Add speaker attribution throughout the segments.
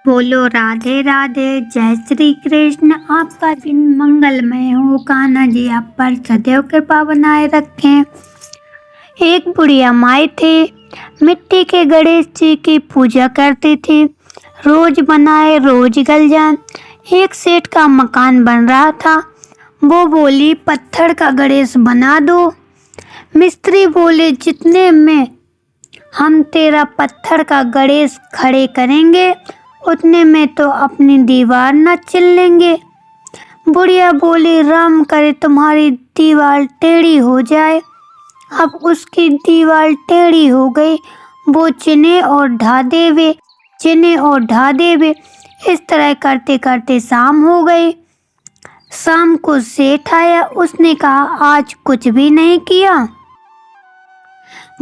Speaker 1: बोलो राधे राधे। जय श्री कृष्ण। आपका दिन मंगलमय हो। कान्हा जी आप पर सदैव कृपा बनाए रखें। एक बुढ़िया माई थी, मिट्टी के गणेश जी की पूजा करती थी। रोज बनाए रोज गल जाए। एक सेठ का मकान बन रहा था। वो बोली पत्थर का गणेश बना दो। मिस्त्री बोले जितने में हम तेरा पत्थर का गणेश खड़े करेंगे उतने में तो अपनी दीवार न चिन लेंगे। बुढ़िया बोली राम करे तुम्हारी दीवार टेढ़ी हो जाए। अब उसकी दीवार टेढ़ी हो गई। वो चिने और ढा देवे, चिने और ढा देवे। इस तरह करते करते शाम हो गई। शाम को सेठ आया। उसने कहा आज कुछ भी नहीं किया।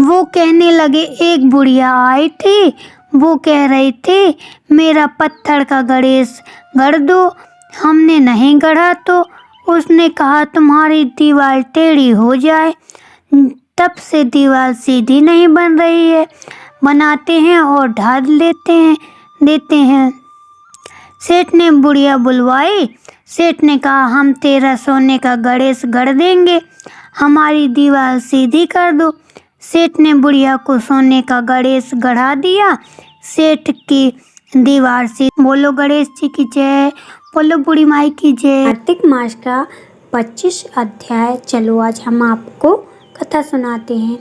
Speaker 1: वो कहने लगे एक बुढ़िया आई थी, वो कह रही थी मेरा पत्थर का गणेश गढ़ दो। हमने नहीं गढ़ा तो उसने कहा तुम्हारी दीवार टेढ़ी हो जाए। तब से दीवार सीधी नहीं बन रही है। बनाते हैं और ढाल देते हैं। सेठ ने बुढ़िया बुलवाई। सेठ ने कहा हम तेरा सोने का गणेश गढ़ देंगे, हमारी दीवार सीधी कर दो। सेठ ने बुढ़िया को सोने का गणेश गढ़ा दिया। सेठ की दीवार से बोलो गणेश जी की जय, बोलो बूढ़ी माई की जय। कार्तिक मास का 25 अध्याय। चलो आज हम आपको कथा सुनाते हैं।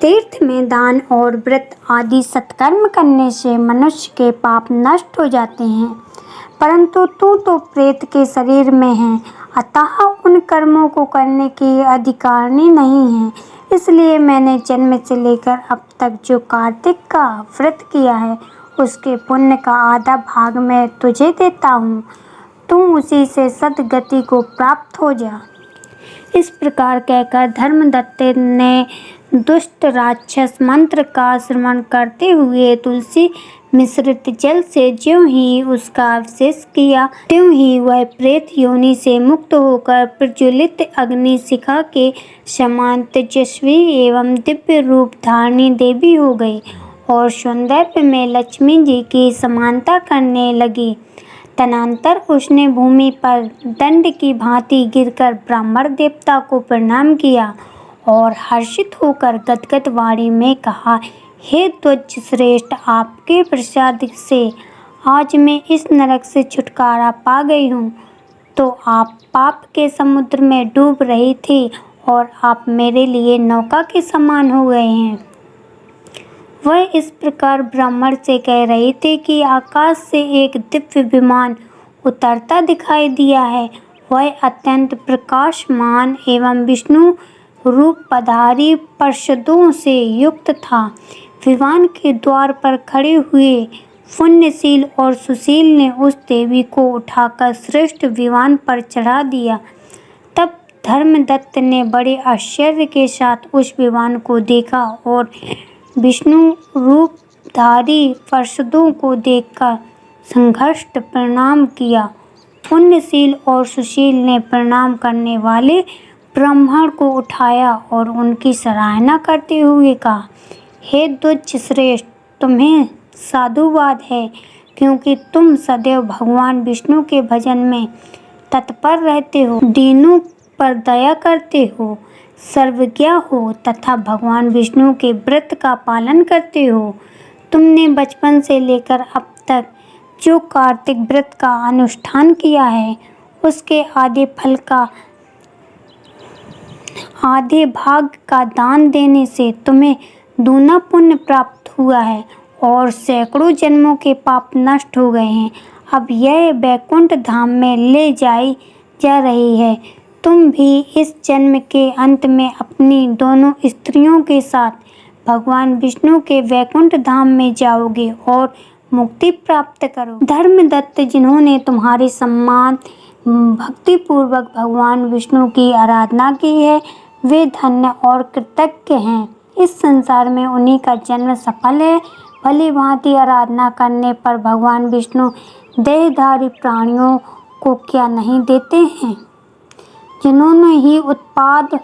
Speaker 1: तीर्थ में दान और व्रत आदि सत्कर्म करने से मनुष्य के पाप नष्ट हो जाते हैं, परंतु तू तो प्रेत के शरीर में है, अतः उन कर्मों को करने की अधिकारिणी नहीं है। इसलिए मैंने जन्म से लेकर अब तक जो कार्तिक का व्रत किया है उसके पुण्य का आधा भाग मैं तुझे देता हूँ। तू उसी से सद्गति को प्राप्त हो जा। इस प्रकार कहकर धर्मदत्त ने दुष्ट राक्षस मंत्र का श्रवण करते हुए तुलसी मिश्रित जल से ज्यों ही उसका अवशेष किया, त्यों ही वह प्रेत योनि से मुक्त होकर प्रज्वलित अग्नि शिखा के समान तेजस्वी एवं दिव्य रूप धारणी देवी हो गई और सौंदर्य में लक्ष्मी जी की समानता करने लगी। तदनंतर उसने भूमि पर दंड की भांति गिरकर ब्राह्मण देवता को प्रणाम किया और हर्षित होकर गदगद वाणी में कहा, हे ध्वज श्रेष्ठ, आपके प्रसाद से आज मैं इस नरक से छुटकारा पा गई हूँ। तो आप पाप के समुद्र में डूब रही थी और आप मेरे लिए नौका के समान हो गए हैं। वह इस प्रकार ब्राह्मण से कह रही थी कि आकाश से एक दिव्य विमान उतरता दिखाई दिया है। वह अत्यंत प्रकाशमान एवं विष्णु रूपधारी पार्षदों से युक्त था। विमान के द्वार पर खड़े हुए पुण्यशील और सुशील ने उस देवी को उठाकर श्रेष्ठ विमान पर चढ़ा दिया। तब धर्मदत्त ने बड़े आश्चर्य के साथ उस विमान को देखा और विष्णु रूपधारी पार्षदों को देखकर संघष्ट प्रणाम किया। पुण्यशील और सुशील ने प्रणाम करने वाले ब्राह्मण को उठाया और उनकी सराहना करते हुए कहा, हे ध्वज श्रेष्ठ, तुम्हें साधुवाद है, क्योंकि तुम सदैव भगवान विष्णु के भजन में तत्पर रहते हो, दीनों पर दया करते हो, सर्वज्ञ हो तथा भगवान विष्णु के व्रत का पालन करते हो। तुमने बचपन से लेकर अब तक जो कार्तिक व्रत का अनुष्ठान किया है उसके आधे भाग का दान देने से तुम्हें दूना पुण्य प्राप्त हुआ है और सैकड़ों जन्मों के पाप नष्ट हो गए हैं। अब यह वैकुंठ धाम में ले जाई जा रही है। तुम भी इस जन्म के अंत में अपनी दोनों स्त्रियों के साथ भगवान विष्णु के वैकुंठ धाम में जाओगे और मुक्ति प्राप्त करो। धर्मदत्त, जिन्होंने तुम्हारे सम्मान भक्ति पूर्वक भगवान विष्णु की आराधना की है, वे धन्य और कृतज्ञ हैं। इस संसार में उन्हीं का जन्म सफल है। भली भांति आराधना करने पर भगवान विष्णु देहधारी प्राणियों को क्या नहीं देते हैं। जिन्होंने ही उत्पाद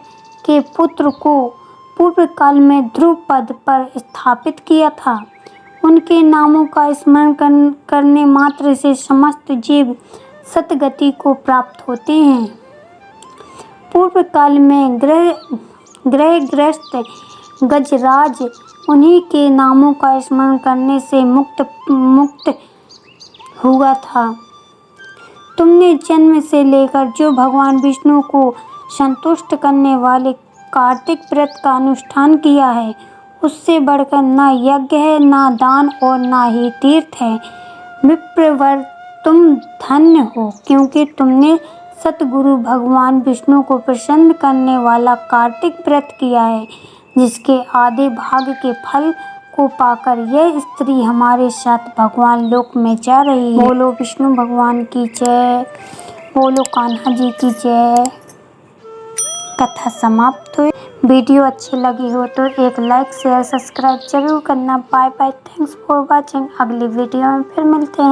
Speaker 1: के पुत्र को पूर्व काल में ध्रुव पद पर स्थापित किया था, उनके नामों का स्मरण करने मात्र से समस्त जीव सतगति को प्राप्त होते हैं। पूर्व काल में ग्रहग्रस्त गजराज उन्हीं के नामों का स्मरण करने से मुक्त हुआ था। तुमने जन्म से लेकर जो भगवान विष्णु को संतुष्ट करने वाले कार्तिक व्रत का अनुष्ठान किया है, उससे बढ़कर न यज्ञ है, न दान और न ही तीर्थ है। विप्रवर, तुम धन्य हो, क्योंकि तुमने सतगुरु भगवान विष्णु को प्रसन्न करने वाला कार्तिक व्रत किया है, जिसके आधे भाग के फल को पाकर यह स्त्री हमारे साथ भगवान लोक में जा रही है। बोलो विष्णु भगवान की जय, बोलो कान्हा जी की जय। कथा समाप्त हुई। वीडियो अच्छी लगी हो तो एक लाइक शेयर सब्सक्राइब जरूर करना। Bye bye, thanks for watching. अगली वीडियो में फिर मिलते हैं।